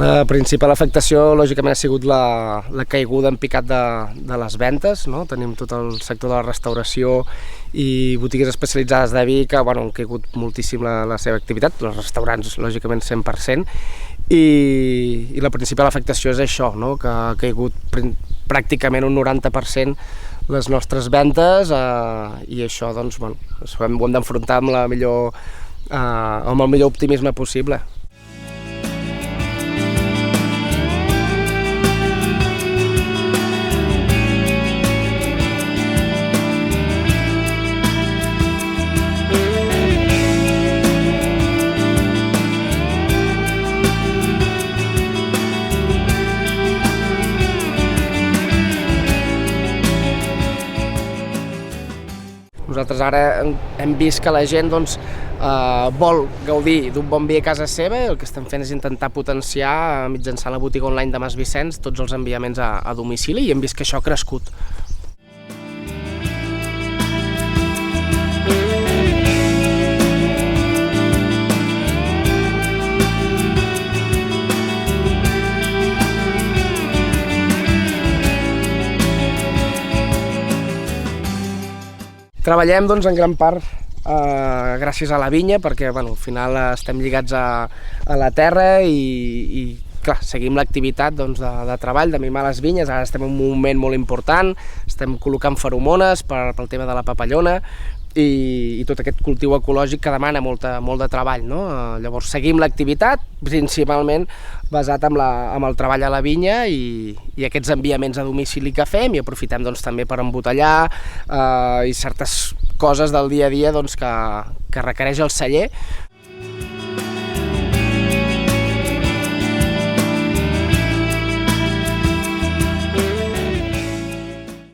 La principal afectació, lògicament, ha sigut la caiguda en picat de les ventes, no? Tenim tot el sector de la restauració i botigues especialitzades de vi que han caigut moltíssim la seva activitat, els restaurants, lògicament, 100%, i la principal afectació és això, no? Que ha caigut pràcticament un 90% les nostres ventes, i això ho hem d'enfrontar amb el millor optimisme possible. Nosaltres ara hem vist que la gent vol gaudir d'un bon vi a casa seva, i el que estem fent és intentar potenciar mitjançant la botiga online de Mas Vicenç tots els enviaments a domicili, i hem vist que això ha crescut. Treballem en gran part gràcies a la vinya, perquè al final estem lligats a la terra i clar, seguim l'activitat de treball, de mimar les vinyes. Ara estem en un moment molt important, estem col·locant feromones pel tema de la papallona i tot aquest cultiu ecològic que demana molt de treball, no? Llavors seguim l'activitat, principalment basat en el treball a la vinya i aquests enviaments a domicili que fem, i aprofitem també per embotellar i certes coses del dia a dia que requereix el celler,